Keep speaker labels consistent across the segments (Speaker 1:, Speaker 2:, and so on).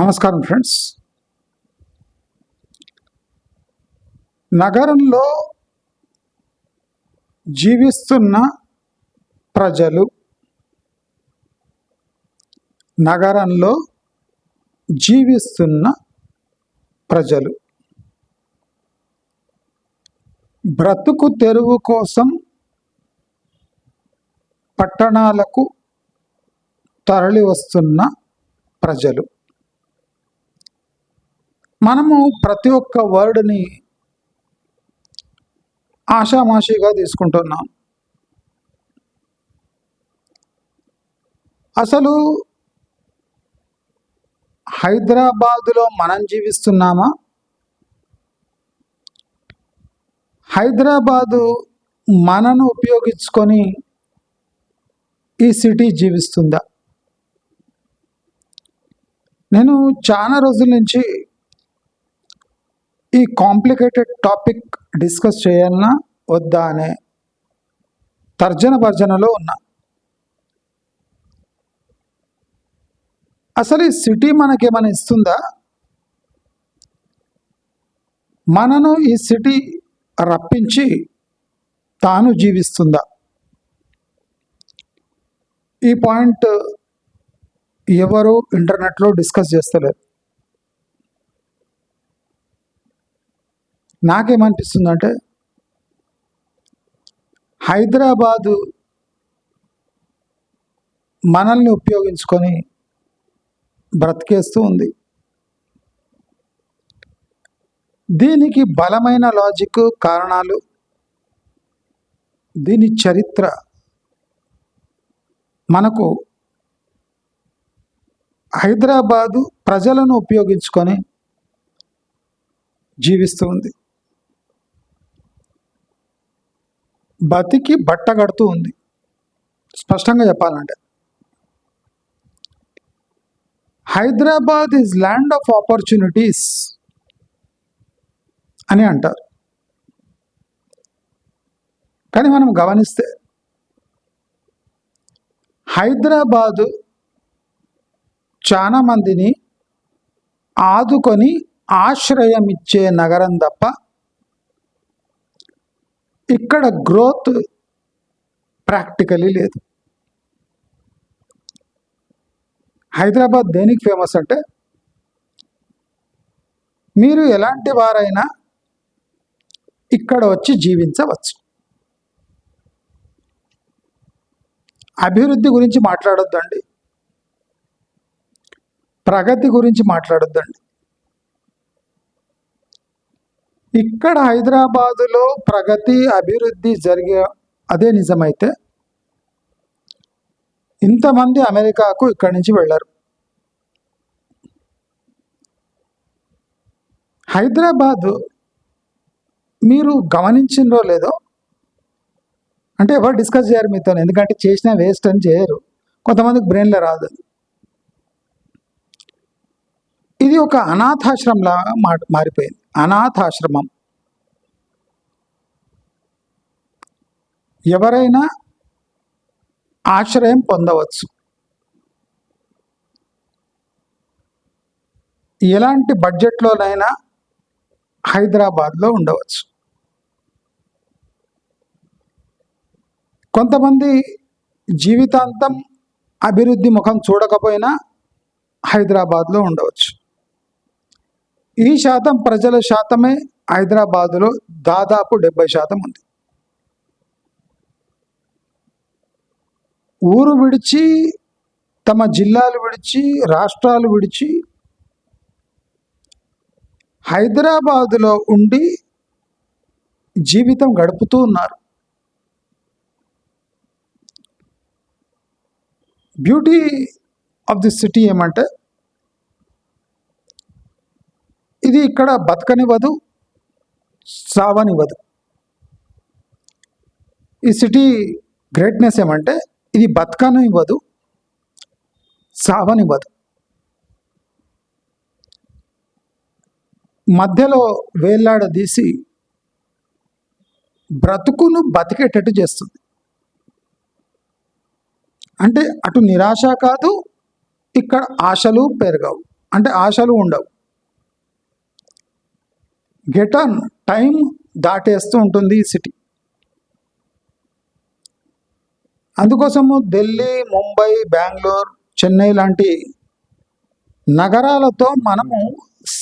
Speaker 1: నమస్కారం ఫ్రెండ్స్. నగరంలో జీవిస్తున్న ప్రజలు, నగరంలో జీవిస్తున్న ప్రజలు బ్రతుకు తెరువు కోసం పట్టణాలకు తరలి వస్తున్న ప్రజలు. మనము ప్రతి ఒక్క వర్డ్ని ఆషామాషిగా తీసుకుంటున్నాం. అసలు హైదరాబాదులో మనం జీవిస్తున్నామా? హైదరాబాదు మనను ఉపయోగించుకొని ఈ సిటీ జీవిస్తుందా? నేను చాలా రోజుల నుంచి ఈ కాంప్లికేటెడ్ టాపిక్ డిస్కస్ చేయాలన్నా వద్దా అనే తర్జన భర్జనలో ఉన్నా. అసలు ఈ సిటీ మనకేమైనా ఇస్తుందా? మనను ఈ సిటీ రప్పించి తాను జీవిస్తుందా? ఈ పాయింట్ ఎవరు ఇంటర్నెట్లో డిస్కస్ చేస్తలేరు. నాకేమనిపిస్తుందంటే హైదరాబాదు మనల్ని ఉపయోగించుకొని బ్రతికేస్తూ ఉంది. దీనికి బలమైన లాజిక్, కారణాలు, దీని చరిత్ర మనకు హైదరాబాదు ప్రజలను ఉపయోగించుకొని జీవిస్తూ ఉంది. బతికి బట్ట కడుతూ ఉంది. స్పష్టంగా చెప్పాలంటే Hyderabad is land of opportunities అని అంటారు. కానీ మనం గమనిస్తే హైదరాబాదు చాలా మందిని ఆదుకొని ఆశ్రయం ఇచ్చే నగరం తప్ప ఇక్కడ గ్రోత్ ప్రాక్టికలీ లేదు. హైదరాబాద్ దేనికి ఫేమస్ అంటే మీరు ఎలాంటి వారైనా ఇక్కడ వచ్చి జీవించవచ్చు. అభివృద్ధి గురించి మాట్లాడొద్దండి, ప్రగతి గురించి మాట్లాడొద్దండి. ఇక్కడ హైదరాబాదులో ప్రగతి, అభివృద్ధి జరిగే అదే నిజమైతే ఇంతమంది అమెరికాకు ఇక్కడి నుంచి వెళ్ళారు. హైదరాబాదు మీరు గమనించిందో లేదో, అంటే ఎవరు డిస్కస్ చేయరు మీతో, ఎందుకంటే చేసినా వేస్ట్ అని చేయరు. కొంతమందికి బ్రెయిన్లో రాదు. ఇది ఒక అనాథాశ్రమంలా మారిపోయింది. అనాథాశ్రమం. ఎవరైనా ఆశ్రయం పొందవచ్చు. ఎలాంటి బడ్జెట్లోనైనా హైదరాబాద్లో ఉండవచ్చు. కొంతమంది జీవితాంతం అభివృద్ధి ముఖం చూడకపోయినా హైదరాబాద్లో ఉండవచ్చు. ఈ శాతం ప్రజల శాతమే హైదరాబాదులో దాదాపు 70% ఉంది. ఊరు విడిచి, తమ జిల్లాలు విడిచి, రాష్ట్రాలు విడిచి హైదరాబాదులో ఉండి జీవితం గడుపుతూ ఉన్నారు. బ్యూటీ ఆఫ్ ది సిటీ ఏమంటే ఇది ఇక్కడ బతకనివ్వదు, సావనివ్వదు. ఈ సిటీ గ్రేట్నెస్ ఏమంటే ఇది బతకనివ్వదు, సావనివ్వదు. మధ్యలో వేలాడదీసి బ్రతుకును బతికేటట్టు చేస్తుంది. అంటే అటు నిరాశ కాదు, ఇక్కడ ఆశలు పెరగవు. అంటే ఆశలు ఉండవు. గెట్ ఆన్ టైం దాటేస్తూ ఉంటుంది ఈ సిటీ. అందుకోసము ఢిల్లీ, ముంబై, బెంగళూరు, చెన్నై లాంటి నగరాలతో మనము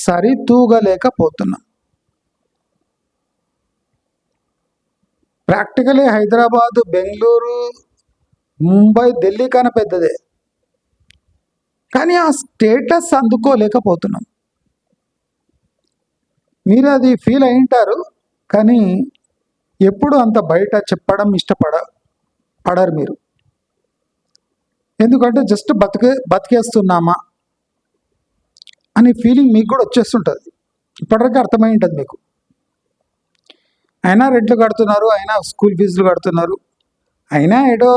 Speaker 1: సరితూగలేకపోతున్నాం. ప్రాక్టికలీ హైదరాబాదు, బెంగళూరు, ముంబై, ఢిల్లీ కన్నా పెద్దదే, కానీ ఆ స్టేటస్ అందుకోలేకపోతున్నాం. మీరు అది ఫీల్ అయింటారు, కానీ ఎప్పుడు అంత బయట చెప్పడం పడరు మీరు. ఎందుకంటే జస్ట్ బతికేస్తున్నామా అనే ఫీలింగ్ మీకు కూడా వచ్చేస్తుంటుంది. ఇప్పటివరకు అర్థమై ఉంటుంది మీకు. అయినా రెంట్లు కడుతున్నారు, అయినా స్కూల్ ఫీజులు కడుతున్నారు, అయినా ఏదో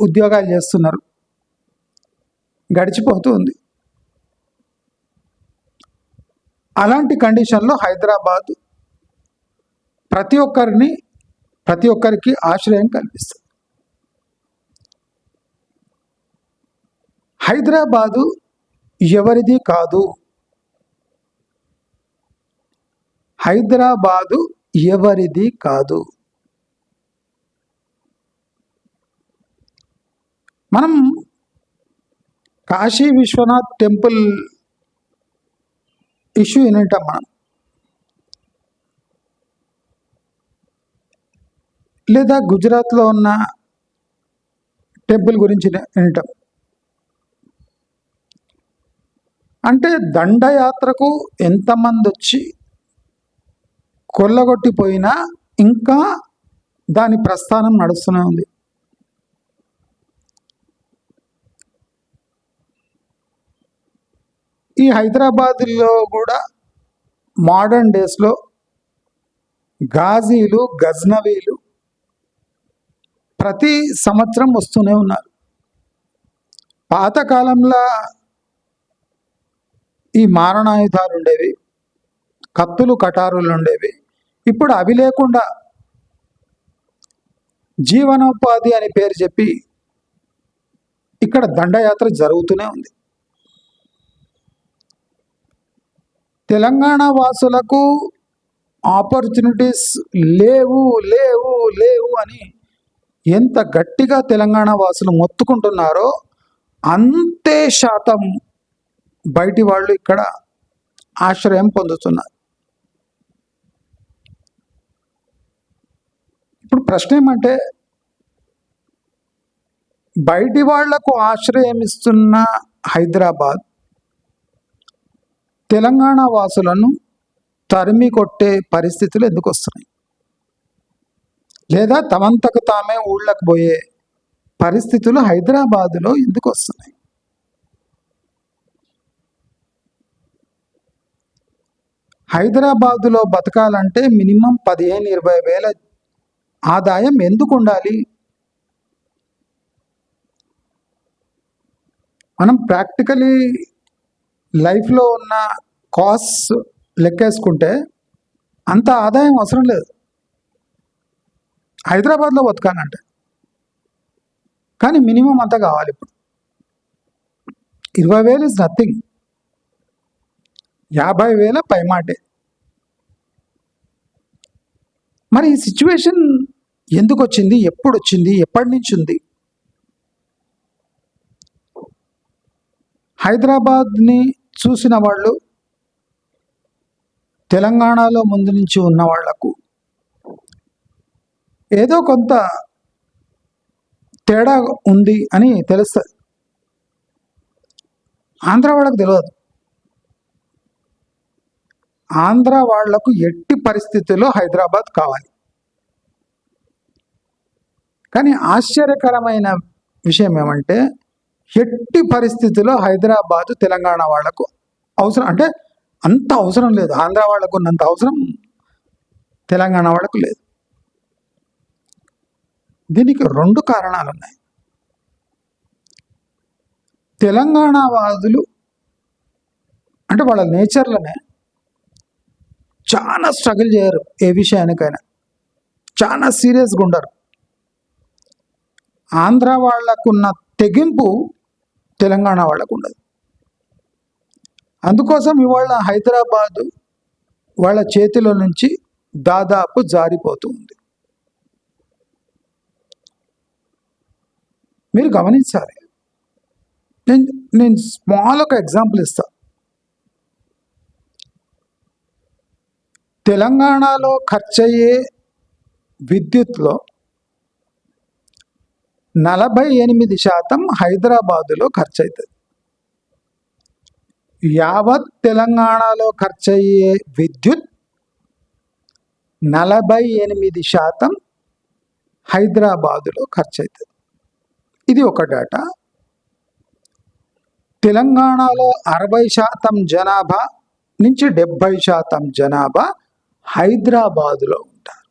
Speaker 1: ఉద్యోగాలు చేస్తున్నారు, గడిచిపోతూ ఉంది. అలాంటి కండిషన్లో హైదరాబాద్ ప్రతి ఒక్కరికి ఆశ్రయం కల్పిస్తుంది. హైదరాబాదు ఎవరిది కాదు. హైదరాబాదు ఎవరిది కాదు. మనం కాశీ విశ్వనాథ్ టెంపుల్ ఇష్యూ వింటాం మనం, లేదా గుజరాత్లో ఉన్న టెంపుల్ గురించి వింటాం. అంటే దండయాత్రకు ఎంతమంది వచ్చి కొల్లగొట్టిపోయినా ఇంకా దాని ప్రస్థానం నడుస్తూనే ఉంది. ఈ హైదరాబాద్లో కూడా మోడర్న్ డేస్లో గాజీలు, గజ్నవీలు ప్రతి సంవత్సరం వస్తూనే ఉన్నారు. పాతకాలంలో ఈ మారణాయుధాలు ఉండేవి, కత్తులు, కటారులు ఉండేవి. ఇప్పుడు అవి లేకుండా జీవనోపాధి అని పేరు చెప్పి ఇక్కడ దండయాత్ర జరుగుతూనే ఉంది. తెలంగాణ వాసులకు ఆపర్చునిటీస్ లేవు లేవు లేవు అని ఎంత గట్టిగా తెలంగాణ వాసులు మొత్తుకుంటున్నారో అంతే శాతం బయటి వాళ్ళు ఇక్కడ ఆశ్రయం పొందుతున్నారు. ఇప్పుడు ప్రశ్న ఏమంటే, బయటి వాళ్లకు ఆశ్రయం ఇస్తున్న హైదరాబాద్ తెలంగాణ వాసులను తరిమి కొట్టే పరిస్థితులు ఎందుకు వస్తున్నాయి? లేదా తమంతకు తామే ఊళ్ళకు పోయే పరిస్థితులు హైదరాబాదులో ఎందుకు వస్తున్నాయి? హైదరాబాదులో బతకాలంటే మినిమం 15-20 వేల ఆదాయం ఎందుకు ఉండాలి? మనం ప్రాక్టికలీ లైఫ్లో ఉన్న కాస్ట్ లెక్కేసుకుంటే అంత ఆదాయం అవసరం లేదు హైదరాబాద్లో బతకాలంటే. కానీ మినిమం అంత కావాలి. ఇప్పుడు 20,000 ఇస్ నథింగ్. 50,000 పైమాటే. మరి ఈ సిచ్యువేషన్ ఎందుకు వచ్చింది? ఎప్పుడు వచ్చింది? ఎప్పటి నుంచి ఉంది? హైదరాబాద్ని చూసిన వాళ్ళు, తెలంగాణలో ముందు నుంచి ఉన్న వాళ్లకు ఏదో కొంత తేడా ఉంది అని తెలుస్తుంది. ఆంధ్ర వాళ్ళకు తెలియదు. ఆంధ్ర వాళ్లకు ఎట్టి పరిస్థితుల్లో హైదరాబాద్ కావాలి. కానీ ఆశ్చర్యకరమైన విషయం ఏమంటే, ఎట్టి పరిస్థితుల్లో హైదరాబాద్ తెలంగాణ వాళ్లకు అవసరం, అంటే అంత అవసరం లేదు. ఆంధ్ర వాళ్లకు ఉన్నంత అవసరం తెలంగాణ వాళ్లకు లేదు. దీనికి 2 కారణాలు ఉన్నాయి. తెలంగాణ వాదులు అంటే వాళ్ళ నేచర్లోనే చాలా స్ట్రగుల్ చేయరు. ఏ విషయానికైనా చాలా సీరియస్గా ఉండరు. ఆంధ్ర వాళ్లకున్న తెగింపు తెలంగాణ వాళ్ళకు ఉండదు. అందుకోసం ఇవాళ హైదరాబాదు వాళ్ళ చేతిలో నుంచి దాదాపు జారిపోతుంది. మీరు గమనించాలి. నేను స్మాల్ ఒక ఎగ్జాంపుల్ ఇస్తా. తెలంగాణలో ఖర్చయ్యే విద్యుత్లో 48% హైదరాబాదులో ఖర్చు అవుతుంది. యావత్ తెలంగాణలో ఖర్చయ్యే విద్యుత్ 48% హైదరాబాదులో ఖర్చు అవుతుంది. ఇది ఒక డేటా. తెలంగాణలో 60% జనాభా నుంచి 70% జనాభా హైదరాబాదులో ఉంటారు.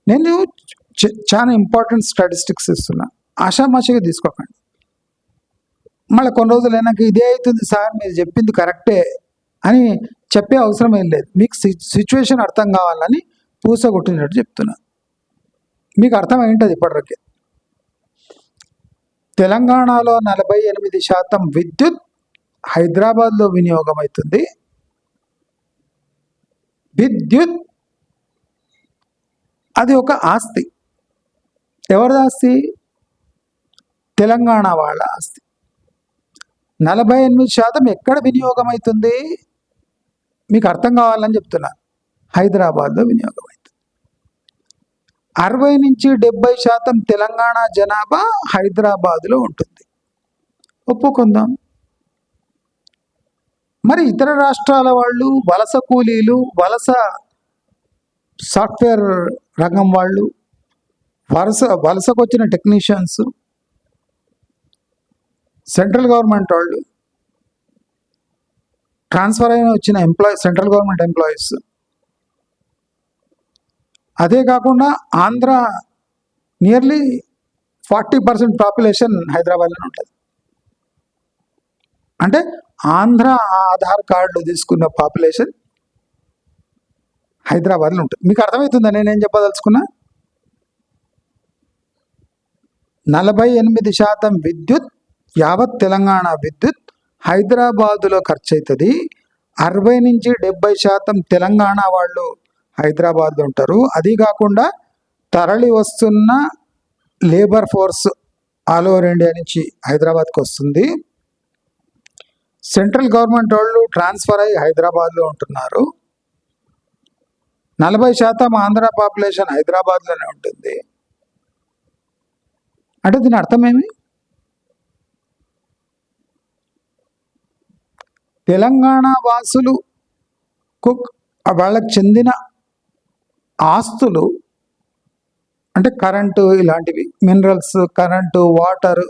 Speaker 1: నేను చాలా ఇంపార్టెంట్ స్టాటిస్టిక్స్ ఇస్తున్నా, ఆషామాషిగా తీసుకోకండి. మళ్ళీ కొన్ని రోజులు అయినాక ఇదే అవుతుంది సార్ మీరు చెప్పింది కరెక్టే అని చెప్పే అవసరం ఏం లేదు. మీకు సిచ్యువేషన్ అర్థం కావాలని పూసగొట్టినట్టు చెప్తున్నా. మీకు అర్థమైంటుంది ఇప్పటివరకే. తెలంగాణలో 48% విద్యుత్ హైదరాబాద్లో వినియోగం అవుతుంది. విద్యుత్ అది ఒక ఆస్తి. ఎవరిది ఆస్తి? తెలంగాణ వాళ్ళ ఆస్తి. 48% ఎక్కడ వినియోగం అవుతుంది? మీకు అర్థం కావాలని చెప్తున్నా, హైదరాబాద్లో వినియోగం అవుతుంది. 60 నుంచి 70% తెలంగాణ జనాభా హైదరాబాద్లో ఉంటుంది. ఒప్పుకుందాం. మరి ఇతర రాష్ట్రాల వాళ్ళు, వలస కూలీలు, వలస సాఫ్ట్వేర్ రంగం వాళ్ళు, వలసకు వచ్చిన టెక్నీషియన్స్, సెంట్రల్ గవర్నమెంట్ వాళ్ళు, ట్రాన్స్ఫర్ అయిన వచ్చిన సెంట్రల్ గవర్నమెంట్ ఎంప్లాయీస్, అదే కాకుండా ఆంధ్ర నియర్లీ 40% పాపులేషన్ హైదరాబాద్లోనే ఉంటుంది. అంటే ఆంధ్ర ఆధార్ కార్డు తీసుకున్న పాపులేషన్ హైదరాబాద్లో ఉంటుంది. మీకు అర్థమవుతుందా నేనేం చెప్పదలుచుకున్నా? 48% విద్యుత్, యావత్ తెలంగాణ విద్యుత్ హైదరాబాదులో ఖర్చు అవుతుంది. 60 నుంచి 70% తెలంగాణ వాళ్ళు హైదరాబాద్లో ఉంటారు. అది కాకుండా తరలి వస్తున్న labour force all over India నుంచి హైదరాబాద్కి వస్తుంది. సెంట్రల్ గవర్నమెంట్ వాళ్ళు ట్రాన్స్ఫర్ అయ్యి హైదరాబాద్లో ఉంటున్నారు. 40% ఆంధ్ర పాపులేషన్ హైదరాబాద్లోనే ఉంటుంది. అంటే దీని అర్థమేమి? తెలంగాణ వాసులకు వాళ్ళకి చెందిన ఆస్తులు అంటే కరెంటు, ఇలాంటివి మినరల్స్, కరెంటు, వాటర్,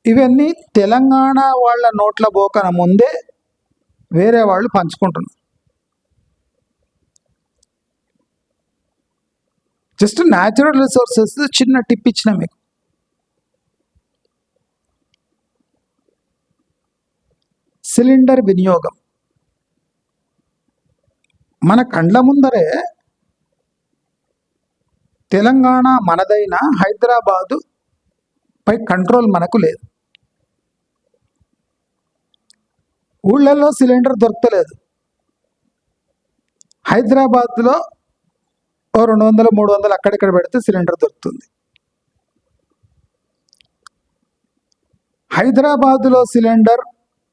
Speaker 1: ఇవన్నీ తెలంగాణ వాళ్ళ నోట్ల బోకన ముందే వేరే వాళ్ళు పంచుకుంటున్నారు. జస్ట్ న్యాచురల్ రిసోర్సెస్ చిన్న టిప్ ఇచ్చిన మీకు. సిలిండర్ వినియోగం మన కండ్ల ముందరే, తెలంగాణ మనదైన హైదరాబాదు పై కంట్రోల్ మనకు లేదు. ఊళ్ళల్లో సిలిండర్ దొరకలేదు. హైదరాబాద్లో 200, 300 అక్కడిక్కడ పెడితే సిలిండర్ దొరుకుతుంది. హైదరాబాదులో సిలిండర్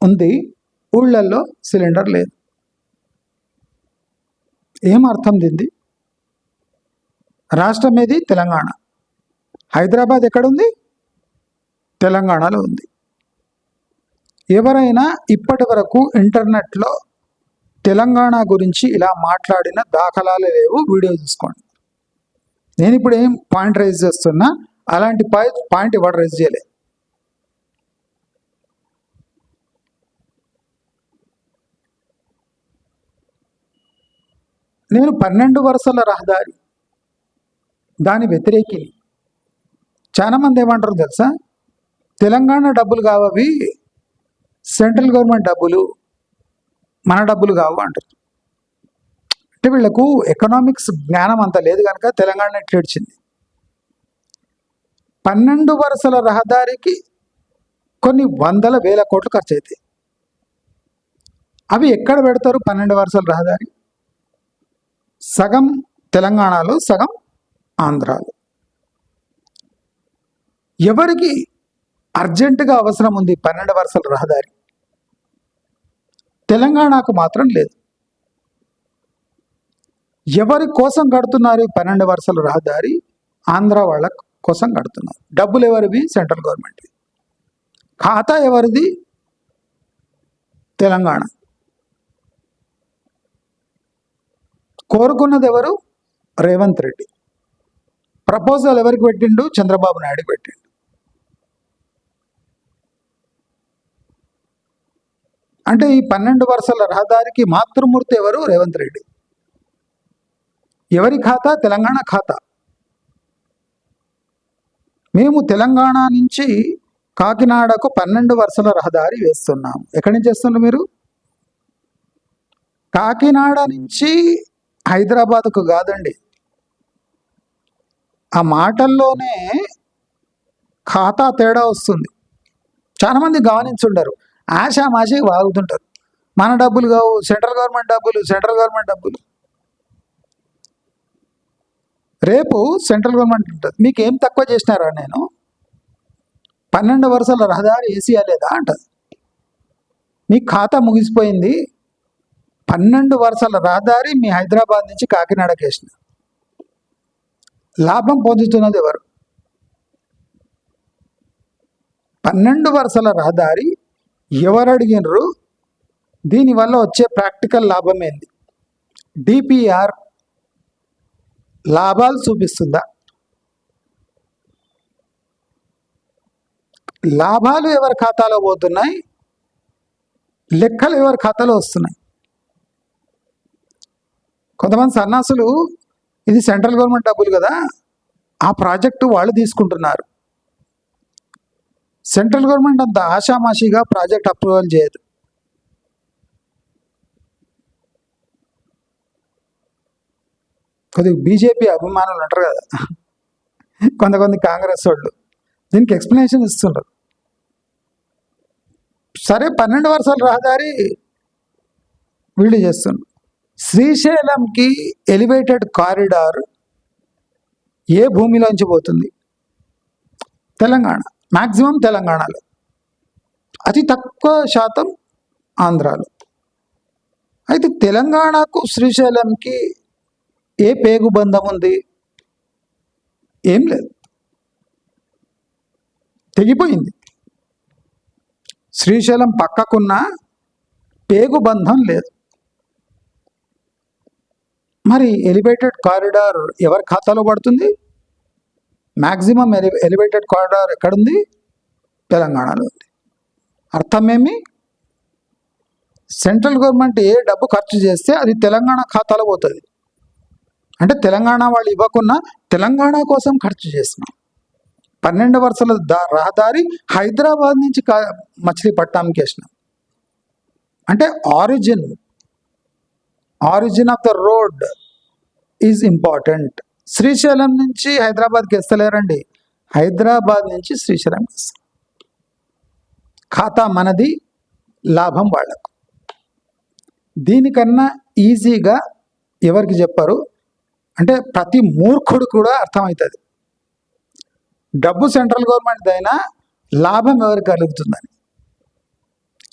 Speaker 1: ఉంది, ఊళ్ళల్లో సిలిండర్ లేదు. ఏం అర్థం దీన్ని? రాష్ట్రం ఏది? తెలంగాణ. హైదరాబాద్ ఎక్కడుంది? తెలంగాణలో ఉంది. ఎవరైనా ఇప్పటి వరకు ఇంటర్నెట్లో తెలంగాణ గురించి ఇలా మాట్లాడిన దాఖలాలు లేవు. వీడియో చూసుకోండి. నేను ఇప్పుడు ఏం పాయింట్ రైజ్ చేస్తున్నా, అలాంటి పాయింట్ ఎవరు రైజ్ చేయలే. నేను 12 వరుసల రహదారి దాని వ్యతిరేకిని. చాలామంది ఏమంటారు తెలుసా? తెలంగాణ డబ్బులు కావవి, సెంట్రల్ గవర్నమెంట్ డబ్బులు, మన డబ్బులు కావు అంటారు. అంటే వీళ్లకు ఎకనామిక్స్ జ్ఞానం అంత లేదు కనుక తెలంగాణ ఎట్లేడ్చింది. 12 వరుసల రహదారికి కొన్ని వందల వేల కోట్లు ఖర్చు అవుతాయి. అవి ఎక్కడ పెడతారు? 12 వరుసల రహదారి సగం తెలంగాణలో, సగం ఆంధ్రాలో. ఎవరికి అర్జెంటుగా అవసరం ఉంది 12 వరుసల రహదారి? తెలంగాణకు మాత్రం లేదు. ఎవరి కోసం కడుతున్నారు 12 వరుసల రహదారి? ఆంధ్ర వాళ్ళ కోసం కడుతున్నారు. డబ్బులు ఎవరివి? Central government. ఖాతా ఎవరిది? తెలంగాణ. కోరుకున్నది ఎవరు? రేవంత్ రెడ్డి. ప్రపోజల్ ఎవరికి పెట్టిండు? చంద్రబాబు నాయుడుకి పెట్టిండు. అంటే ఈ 12 వరుసల రహదారికి మాతృమూర్తి ఎవరు? రేవంత్ రెడ్డి. ఎవరి ఖాతా? తెలంగాణ ఖాతా. మేము తెలంగాణ నుంచి కాకినాడకు 12 వరుసల రహదారి వేస్తున్నాం. ఎక్కడి నుంచి వేస్తున్నారు మీరు? కాకినాడ నుంచి హైదరాబాద్కు కాదండి. ఆ మాటల్లోనే ఖాతా తేడా వస్తుంది. చాలామంది గమనించుండరు, ఆషామాషి వాగుతుంటారు. మన డబ్బులు కావు, సెంట్రల్ గవర్నమెంట్ డబ్బులు, సెంట్రల్ గవర్నమెంట్ డబ్బులు. రేపు సెంట్రల్ గవర్నమెంట్ ఉంటుంది. మీకు ఏం తక్కువ చేసినారా? నేను 12 వరుసల రహదారి ఏసీయా లేదా అంటది. మీ ఖాతా ముగిసిపోయింది. 12 వరుసల రహదారి మీ హైదరాబాద్ నుంచి కాకినాడకి వేసిన. లాభం పొందుతున్నది ఎవరు? 12 వరుసల రహదారి ఎవరు అడిగినరు? దీనివల్ల వచ్చే ప్రాక్టికల్ లాభం ఏంది? డిపిఆర్ లాభాలు చూపిస్తుందా? లాభాలు ఎవరి ఖాతాలో పోతున్నాయి? లెక్కలు ఎవరి ఖాతాలో వస్తున్నాయి? కొంతమంది సన్నాసులు ఇది సెంట్రల్ గవర్నమెంట్ డబ్బులు కదా, ఆ ప్రాజెక్టు వాళ్ళు తీసుకుంటున్నారు. సెంట్రల్ గవర్నమెంట్ అంత ఆషామాషిగా ప్రాజెక్ట్ అప్రూవల్ చేయదు. కొద్దిగా బీజేపీ అభిమానులు అంటారు కదా, కొంతమంది కాంగ్రెస్ వాళ్ళు దీనికి ఎక్స్ప్లెనేషన్ ఇస్తున్నారు. సరే, 12 వరుసల రహదారి వీళ్ళు చేస్తున్నారు. శ్రీశైలంకి ఎలివేటెడ్ కారిడార్ ఏ భూమిలోంచి పోతుంది? తెలంగాణ. మ్యాక్సిమం తెలంగాణలో, అతి తక్కువ శాతం ఆంధ్రాలో. అయితే తెలంగాణకు శ్రీశైలంకి ఏ పేగు బంధం ఉంది? ఏం లేదు, తెగిపోయింది. శ్రీశైలం పక్కకున్న పేగు బంధం లేదు. మరి ఎలివేటెడ్ కారిడార్ ఎవరి ఖాతాలో పడుతుంది? మ్యాక్సిమం ఎలివేటెడ్ కారిడార్ ఎక్కడుంది? తెలంగాణలో ఉంది. అర్థమేమి? సెంట్రల్ గవర్నమెంట్ ఏ డబ్బు ఖర్చు చేస్తే అది తెలంగాణ ఖాతాలో పోతుంది. అంటే తెలంగాణ వాళ్ళు ఇవ్వకున్నా తెలంగాణ కోసం ఖర్చు చేసినాం. 12 వరుసల రహదారి హైదరాబాద్ నుంచి మచిలీపట్నంకి వేసినాం. అంటే origin of the road is important. Srisailam నుంచి హైదరాబాద్కి వేస్తలేరండి, హైదరాబాద్ నుంచి శ్రీశైలం వేస్తాం. ఖాతా మనది, లాభం వాళ్ళకు. దీనికన్నా ఈజీగా ఎవరికి చెప్పారు అంటే ప్రతి మూర్ఖుడు కూడా అర్థమవుతుంది. డబ్బు సెంట్రల్ గవర్నమెంట్ అయినా లాభం ఎవరికి కలుగుతుందని.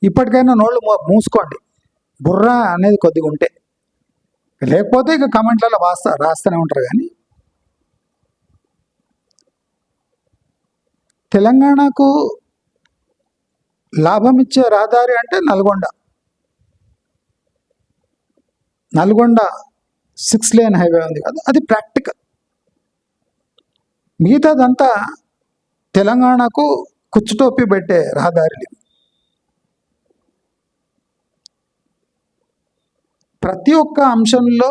Speaker 1: ఇప్పటికైనా నోళ్ళు మూసుకోండి, బుర్ర అనేది కొద్దిగా ఉంటే. లేకపోతే ఇక కమెంట్లలో రాస్తూనే ఉంటారు. కానీ తెలంగాణకు లాభం ఇచ్చే రహదారి అంటే నల్గొండ 6 లేన్ హైవే ఉంది కదా, అది ప్రాక్టికల్. మిగతాదంతా తెలంగాణకు కుచ్చుటోపి పెట్టే రహదారులు. ప్రతి ఒక్క అంశంలో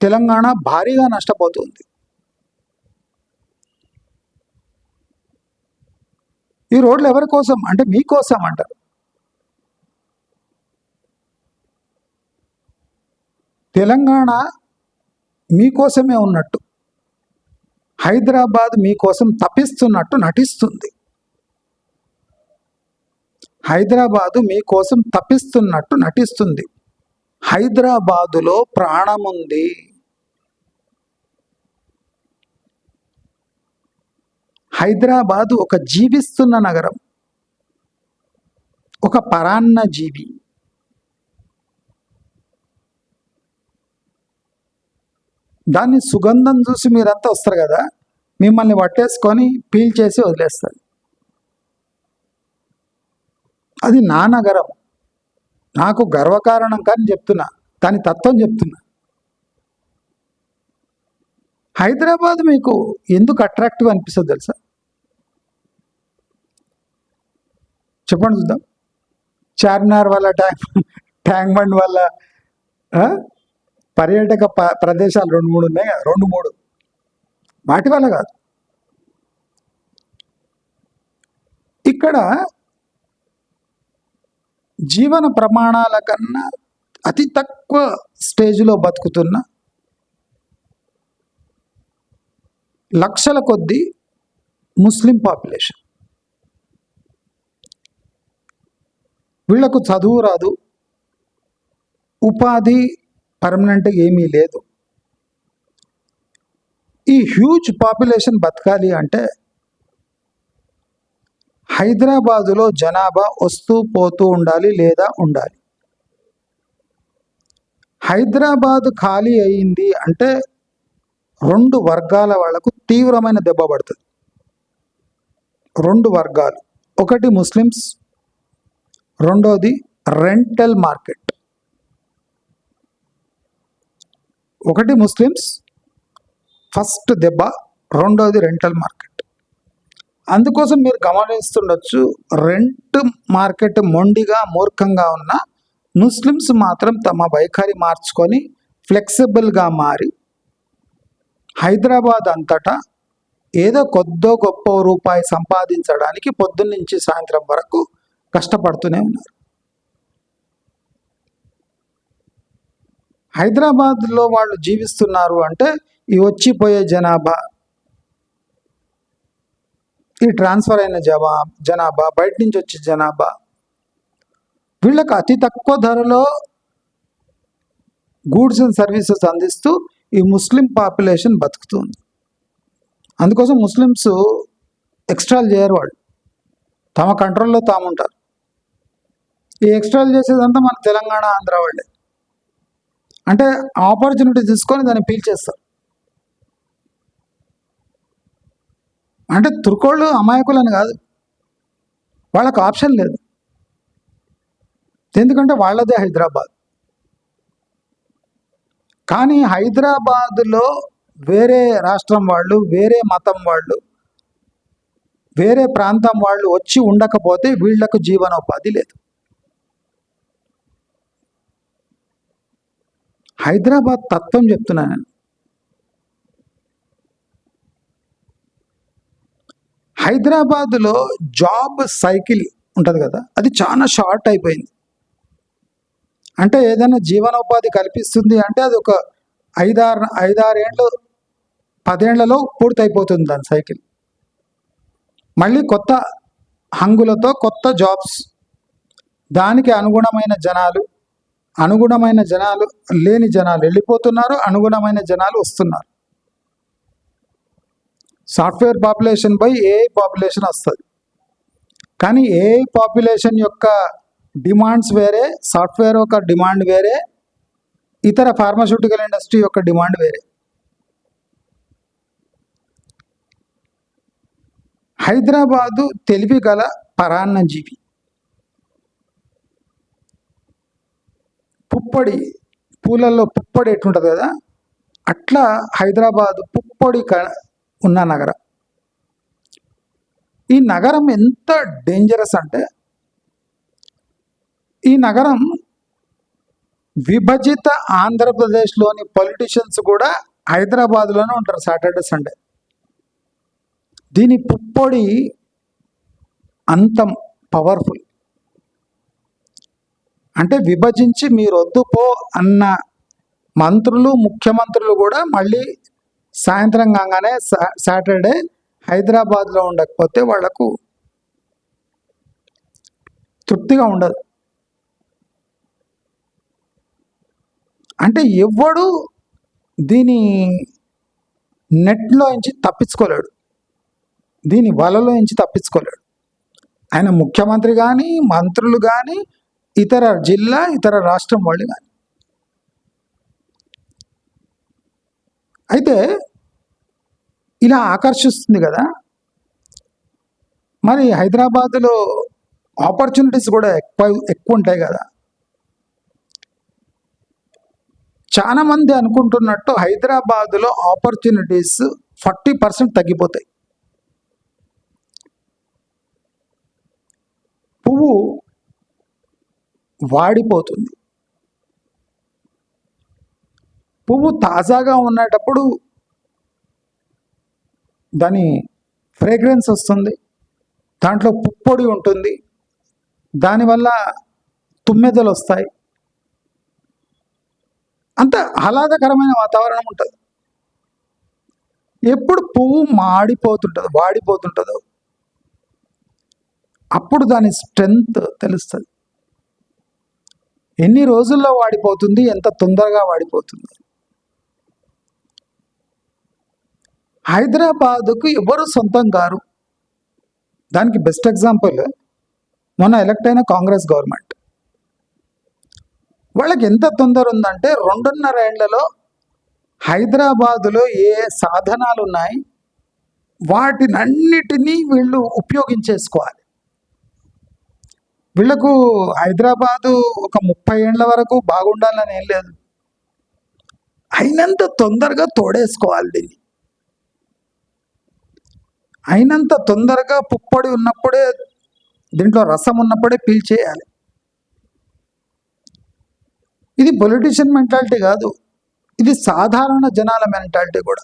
Speaker 1: తెలంగాణ భారీగా నష్టపోతుంది. ఈ రోడ్లు ఎవరి కోసం అంటే మీకోసం అంటారు. తెలంగాణ మీకోసమే ఉన్నట్టు, హైదరాబాద్ మీకోసం తప్పిస్తున్నట్టు నటిస్తుంది. హైదరాబాదు మీకోసం తప్పిస్తున్నట్టు నటిస్తుంది. హైదరాబాదులో ప్రాణముంది. హైదరాబాదు ఒక జీవిస్తున్న నగరం, ఒక పరాన్న జీవి. దాన్ని సుగంధం చూసి మీరంతా వస్తారు కదా, మిమ్మల్ని పట్టేసుకొని పీల్ చేసి వదిలేస్తారు. అది నా నగరం, నాకు గర్వకారణం కానీ చెప్తున్నా, దాని తత్వం చెప్తున్నా. హైదరాబాద్ మీకు ఎందుకు అట్రాక్టివ్ అనిపిస్తుంది తెలుసా? చెప్పండి చూద్దాం. చార్మినార్ వల్ల, ట్యాంక్ బండ్ వల్ల, పర్యాటక ప్రదేశాలు 2-3 ఉన్నాయి కదా, 2-3 వాటి వల్ల కాదు. ఇక్కడ జీవన ప్రమాణాల కన్నా అతి తక్కువ స్టేజ్లో బతుకుతున్న లక్షల కొద్దీ ముస్లిం పాపులేషన్. వీళ్లకు చదువు రాదు, ఉపాధి పర్మనెంట్గా ఏమీ లేదు. ఈ హ్యూజ్ పాపులేషన్ బతకాలి అంటే హైదరాబాదులో జనాభా వస్తూ పోతూ ఉండాలి లేదా ఉండాలి. హైదరాబాద్ ఖాళీ అయింది అంటే 2 వర్గాల వాళ్లకు తీవ్రమైన దెబ్బ పడుతుంది. 2 వర్గాలు, ఒకటి ముస్లిమ్స్, రెండోది రెంటల్ మార్కెట్. ఒకటి ముస్లిమ్స్ ఫస్ట్ దెబ్బ, రెండోది రెంటల్ మార్కెట్. అందుకోసం మీరు గమనిస్తుండొచ్చు, రెంట్ మార్కెట్ మొండిగా మూర్ఖంగా ఉన్న ముస్లిమ్స్ మాత్రం తమ వైఖరి మార్చుకొని ఫ్లెక్సిబుల్గా మారి హైదరాబాద్ అంతటా ఏదో కొద్దో గొప్ప రూపాయి సంపాదించడానికి పొద్దున్నుంచి సాయంత్రం వరకు కష్టపడుతూనే ఉన్నారు. హైదరాబాద్లో వాళ్ళు జీవిస్తున్నారు అంటే ఈ వచ్చిపోయే జనాభా, ఈ ట్రాన్స్ఫర్ అయిన జనాభా, బయట నుంచి వచ్చే జనాభా, వీళ్ళకి అతి తక్కువ ధరలో గూడ్స్ అండ్ సర్వీసెస్ అందిస్తూ ఈ ముస్లిం పాపులేషన్ బతుకుతుంది. అందుకోసం ముస్లిమ్స్ ఎక్స్ట్రాలు చేయరు, వాళ్ళు తమ కంట్రోల్లో తాము ఉంటారు. ఈ ఎక్స్ట్రాలు చేసేదంతా మన తెలంగాణ, ఆంధ్ర వాళ్ళే. అంటే ఆపర్చునిటీ తీసుకొని దాన్ని పీల్చేస్తారు. అంటే తుర్కోళ్ళు అమాయకులని కాదు, వాళ్ళకు ఆప్షన్ లేదు. ఎందుకంటే వాళ్ళదే హైదరాబాద్. కానీ హైదరాబాదులో వేరే రాష్ట్రం వాళ్ళు, వేరే మతం వాళ్ళు, వేరే ప్రాంతం వాళ్ళు వచ్చి ఉండకపోతే వీళ్లకు జీవనోపాధి లేదు. హైదరాబాద్ తత్వం చెప్తున్నాను నేను. హైదరాబాదులో జాబ్ సైకిల్ ఉంటుంది కదా, అది చాలా షార్ట్ అయిపోయింది. అంటే ఏదైనా జీవనోపాధి కల్పిస్తుంది అంటే అది ఒక 5-6 ఏళ్ళు, 10 ఏళ్లలో పూర్తయిపోతుంది దాని సైకిల్. మళ్ళీ కొత్త హంగులతో కొత్త జాబ్స్, దానికి అనుగుణమైన జనాలు లేని జనాలు వెళ్ళిపోతున్నారు, అనుగుణమైన జనాలు వస్తున్నారు. Software population by AI population వస్తుంది. కానీ ఏఐ పాపులేషన్ యొక్క డిమాండ్స్ వేరే, సాఫ్ట్వేర్ యొక్క డిమాండ్ వేరే, ఇతర ఫార్మాస్యూటికల్ ఇండస్ట్రీ యొక్క డిమాండ్ వేరే. హైదరాబాదు తెలివి గల పరాన్న జీవి. పుప్పొడి, పూలల్లో పుప్పొడి ఎట్లుంటుంది కదా, అట్లా హైదరాబాదు పుప్పొడి ఉన్న నగరం. ఈ నగరం ఎంత డేంజరస్ అంటే, ఈ నగరం విభజిత ఆంధ్రప్రదేశ్లోని పొలిటీషియన్స్ కూడా హైదరాబాద్లోనే ఉంటారు సాటర్డే సండే. దీని పుప్పొడి అంత పవర్ఫుల్. అంటే విభజించి మీరు వద్దు పో అన్న మంత్రులు, ముఖ్యమంత్రులు కూడా మళ్ళీ సాయంత్రం కాగానే సాటర్డే హైదరాబాద్లో ఉండకపోతే వాళ్లకు తృప్తిగా ఉండదు. అంటే ఎవ్వడు దీని నెట్లో నుంచి తప్పించుకోలేడు, దీని వలలో నుంచి తప్పించుకోలేడు. ఆయన ముఖ్యమంత్రి కానీ, మంత్రులు కానీ, ఇతర జిల్లా ఇతర రాష్ట్రం వాళ్ళు కానీ. అయితే ఇలా ఆకర్షిస్తుంది కదా. మరి హైదరాబాదులో ఆపర్చునిటీస్ కూడా ఎక్కువ ఉంటాయి కదా. చాలా మంది అనుకుంటున్నట్టు హైదరాబాదులో ఆపర్చునిటీస్ 40% తగ్గిపోతాయి. పువ్వు వాడిపోతుంది. పువ్వు తాజాగా ఉన్నప్పుడు దాని ఫ్రేగ్రెన్స్ వస్తుంది, దాంట్లో పుప్పొడి ఉంటుంది, దానివల్ల తుమ్మెదలు వస్తాయి, అంత ఆహ్లాదకరమైన వాతావరణం ఉంటుంది. ఎప్పుడు పువ్వు మాడిపోతుంటుందో వాడిపోతుంటుందో అప్పుడు దాని స్ట్రెంగ్త్ తెలుస్తుంది. ఎన్ని రోజుల్లో వాడిపోతుంది, ఎంత తొందరగా వాడిపోతుంది. హైదరాబాదుకు ఎవరు సొంతం గారు. దానికి బెస్ట్ ఎగ్జాంపుల్ మొన్న ఎలక్ట్ అయిన కాంగ్రెస్ గవర్నమెంట్. వాళ్ళకి ఎంత తొందర ఉందంటే 2.5 ఏళ్లలో హైదరాబాదులో ఏ సాధనాలు ఉన్నాయి వాటినన్నిటినీ వీళ్ళు ఉపయోగించేసుకోవాలి. వీళ్లకు హైదరాబాదు ఒక 30 ఏళ్ల వరకు బాగుండాలని ఏం లేదు, అయినంత తొందరగా తోడేసుకోవాలి దీన్ని. అయినంత తొందరగా పుప్పొడి ఉన్నప్పుడే, దీంట్లో రసం ఉన్నప్పుడే పీల్చేయాలి. ఇది పొలిటీషియన్ మెంటాలిటీ కాదు, ఇది సాధారణ జనాల మెంటాలిటీ కూడా.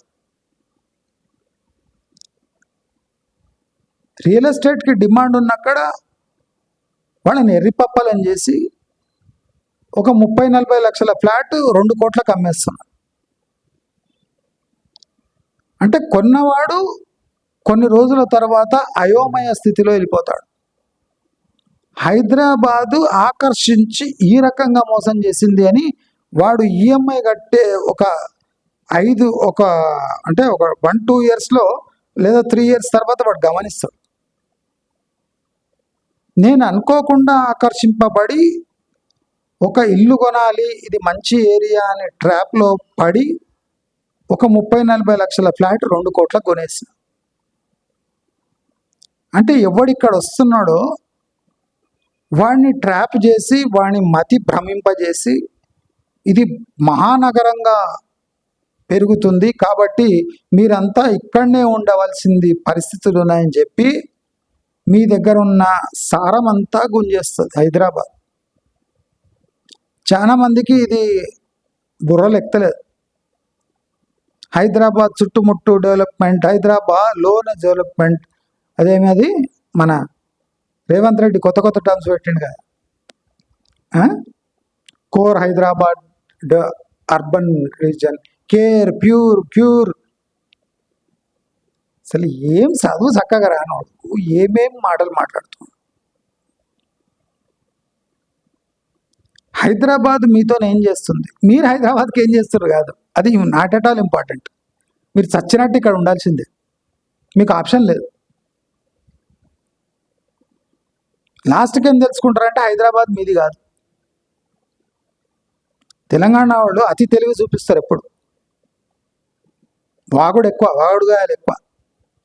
Speaker 1: రియల్ ఎస్టేట్కి డిమాండ్ ఉన్నక్కడ వాళ్ళని ఎర్రిపప్పలని చేసి ఒక 30-40 లక్షల ఫ్లాట్ 2 కోట్లకు అమ్మేస్తున్నారు. అంటే కొన్నవాడు కొన్ని రోజుల తర్వాత అయోమయ స్థితిలో వెళ్ళిపోతాడు. హైదరాబాదు ఆకర్షించి ఈ రకంగా మోసం చేసింది అని వాడు ఈఎంఐ కట్టే ఒక 1-2 ఇయర్స్లో లేదా 3 ఇయర్స్ తర్వాత వాడు గమనిస్తాడు. నేను అనుకోకుండా ఆకర్షింపబడి ఒక ఇల్లు కొనాలి, ఇది మంచి ఏరియా అనే ట్రాప్లో పడి ఒక 30-40 లక్షల ఫ్లాట్ 2 కోట్లకు కొనేసిన. అంటే ఎవడిక్కడ వస్తున్నాడో వాడిని ట్రాప్ చేసి, వాడిని మతి భ్రమింపజేసి, ఇది మహానగరంగా పెరుగుతుంది కాబట్టి మీరంతా ఇక్కడనే ఉండవలసింది పరిస్థితులు ఉన్నాయని చెప్పి మీ దగ్గర ఉన్న సారం అంతా గుంజేస్తుంది హైదరాబాద్. చాలా మందికి ఇది బుర్రలు ఎక్కలేదు. హైదరాబాద్ చుట్టుముట్టు డెవలప్మెంట్, హైదరాబాద్ లోన డెవలప్మెంట్, అదేమి అది మన రేవంత్ రెడ్డి కొత్త టర్మ్స్ పెట్టిండు కదా, core Hyderabad urban reason, care, pure. అసలు ఏం చదువు చక్కగా రానోడు ఏమేం మాటలు మాట్లాడుతున్నాడు. హైదరాబాద్ మీతో ఏం చేస్తుంది, మీరు హైదరాబాద్కి ఏం చేస్తున్నారు కాదు, అది నాట్ ఎట్ ఆల్ ఇంపార్టెంట్. మీరు చచ్చినట్టు ఇక్కడ ఉండాల్సిందే, మీకు ఆప్షన్ లేదు. లాస్ట్కి ఏం తెలుసుకుంటారంటే హైదరాబాద్ మీది కాదు. తెలంగాణ వాళ్ళు అతి తెలివి చూపిస్తారు ఎప్పుడు. వాగుడు ఎక్కువ, వాగుడుగాయలు ఎక్కువ,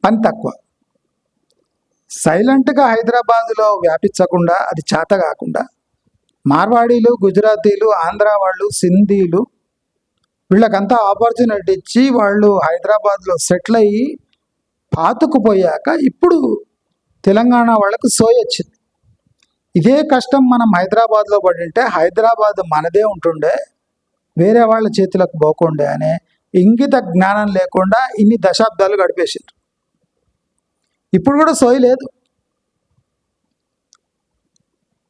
Speaker 1: పని తక్కువ. సైలెంట్గా హైదరాబాదులో వ్యాపించకుండా, అది చేత కాకుండా మార్వాడీలు, గుజరాతీలు, ఆంధ్ర వాళ్ళు, సింధీలు వీళ్ళకంతా ఆపర్చునిటీ ఇచ్చి వాళ్ళు హైదరాబాద్లో సెటిల్ అయ్యి పాతుకుపోయాక ఇప్పుడు తెలంగాణ వాళ్ళకు సోయొచ్చింది. ఇదే కష్టం మనం హైదరాబాద్లో పడి ఉంటే హైదరాబాద్ మనదే ఉంటుండే, వేరే వాళ్ళ చేతులకు పోకుండే అనే ఇంగిత జ్ఞానం లేకుండా ఇన్ని దశాబ్దాలు గడిపేసారు. ఇప్పుడు కూడా సోయి లేదు.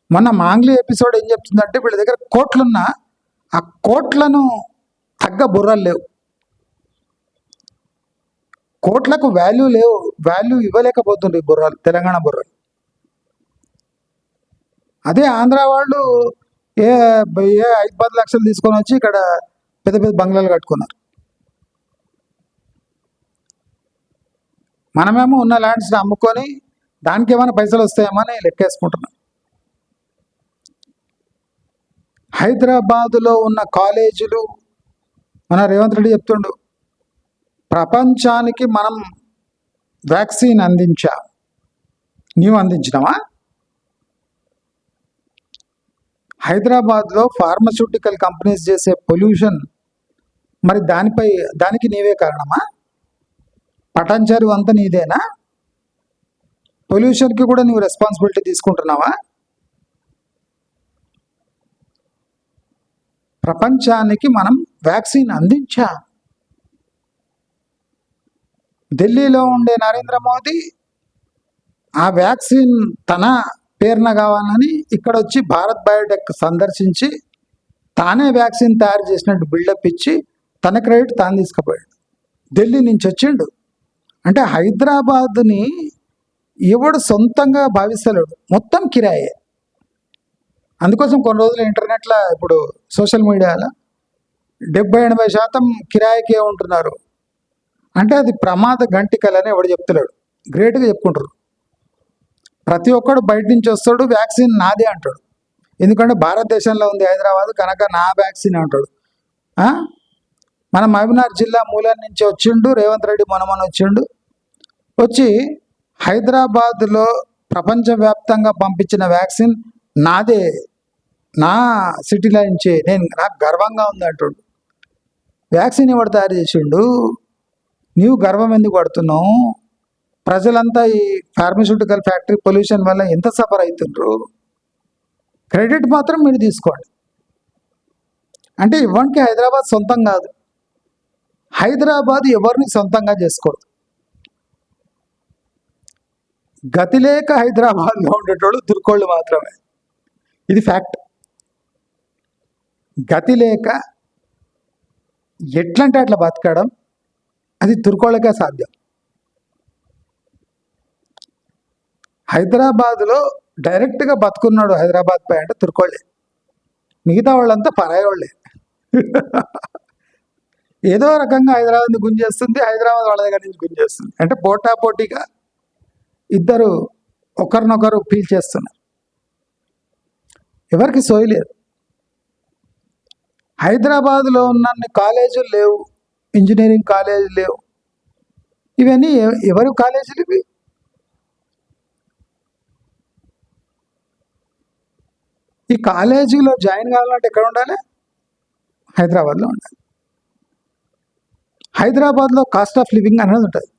Speaker 1: మొన్న మాంగ్లీ ఎపిసోడ్ ఏం చెప్తుందంటే వీళ్ళ దగ్గర కోట్లున్నా ఆ కోట్లను తగ్గ బుర్రలు లేవు, కోట్లకు వాల్యూ లేవు, వాల్యూ ఇవ్వలేకపోతుంది బుర్రలు, తెలంగాణ బుర్రలు. అదే ఆంధ్ర వాళ్ళు ఏ ఏ 5-10 లక్షలు తీసుకొని వచ్చి ఇక్కడ పెద్ద పెద్ద బంగ్లాలు కట్టుకున్నారు. మనమేమో ఉన్న ల్యాండ్స్ని అమ్ముకొని దానికి ఏమైనా పైసలు వస్తాయేమని లెక్కేసుకుంటున్నాం. హైదరాబాదులో ఉన్న కాలేజీలు మన రేవంత్ రెడ్డి చెప్తుండు, ప్రపంచానికి మనం వ్యాక్సిన్ అందించాం. నీవు అందించినావా? హైదరాబాద్లో ఫార్మస్యూటికల్ కంపెనీస్ చేసే పొల్యూషన్, మరి దానికి నీవే కారణమా? పటాన్చారు అంతా నీదేనా? పొల్యూషన్కి కూడా నీవు రెస్పాన్సిబిలిటీ తీసుకుంటున్నావా? ప్రపంచానికి మనం వ్యాక్సిన్ అందించాం. ఢిల్లీలో ఉండే నరేంద్ర మోదీ ఆ వ్యాక్సిన్ తన పేరున కావాలని ఇక్కడ వచ్చి భారత్ బయోటెక్ సందర్శించి తానే వ్యాక్సిన్ తయారు చేసినట్టు బిల్డప్ ఇచ్చి తన క్రెడిట్ తాను తీసుకుపోయాడు. ఢిల్లీ నుంచి వచ్చిండు. అంటే హైదరాబాద్ని ఎవడు సొంతంగా భావిస్తలేడు, మొత్తం కిరాయే. అందుకోసం కొన్ని రోజులు ఇంటర్నెట్లో, ఇప్పుడు సోషల్ మీడియాలో 70-80% కిరాయికే ఉంటున్నారు. అంటే అది ప్రమాద గంటికలని ఎవడు చెప్తలేడు, గ్రేట్గా చెప్పుకుంటారు. ప్రతి ఒక్కడు బయట నుంచి వస్తాడు, వ్యాక్సిన్ నాదే అంటాడు. ఎందుకంటే భారతదేశంలో ఉంది హైదరాబాద్ కనుక నా వ్యాక్సిన్ అంటాడు. మన మహబూబ్నగర్ జిల్లా మూలం నుంచి వచ్చిండు రేవంత్ రెడ్డి, మొన్న వచ్చిండు. వచ్చి హైదరాబాద్లో ప్రపంచవ్యాప్తంగా పంపించిన వ్యాక్సిన్ నాదే, నా సిటీలో నుంచి నాకు గర్వంగా ఉంది అంటాడు. వ్యాక్సిన్ ఎవడు తయారు చేసిండు? నీవు గర్వం ఎందుకు పడుతున్నావు? ప్రజలంతా ఈ ఫార్మస్యూటికల్ ఫ్యాక్టరీ పొల్యూషన్ వల్ల ఎంత సఫర్ అవుతుండ్రు. క్రెడిట్ మాత్రం మీరు తీసుకోండి. అంటే ఇవ్వడానికి హైదరాబాద్ సొంతం కాదు. హైదరాబాద్ ఎవరిని సొంతంగా చేసుకోదు. గతి లేక హైదరాబాద్లో ఉండేటోళ్ళు తుర్కోళ్ళు మాత్రమే. ఇది ఫ్యాక్ట్. గతి లేక ఎట్లంటే అట్లా బతకడం అది తుర్కోళ్ళకే సాధ్యం. హైదరాబాద్లో డైరెక్ట్గా బతుకున్నాడు హైదరాబాద్ పై అంటే తుర్కోళ్ళే, మిగతా వాళ్ళంతా పరాయోళ్ళే. ఏదో రకంగా హైదరాబాద్ని గుంజేస్తుంది, హైదరాబాద్ వాళ్ళ దగ్గర నుంచి గుంజేస్తుంది. అంటే పోటాపోటీగా ఇద్దరు ఒకరినొకరు పీల్చేస్తున్నారు. ఎవరికి సోయలేదు. హైదరాబాద్లో ఉన్న కాలేజీలు లేవు, ఇంజనీరింగ్ కాలేజీలు లేవు. ఇవన్నీ ఎవరు కాలేజీలు ఇవి? ఈ కాలేజీలో జాయిన్ కావాలంటే ఎక్కడ ఉండాలి? హైదరాబాద్లో ఉండాలి. హైదరాబాద్లో కాస్ట్ ఆఫ్ లివింగ్ అనేది ఉంటుంది.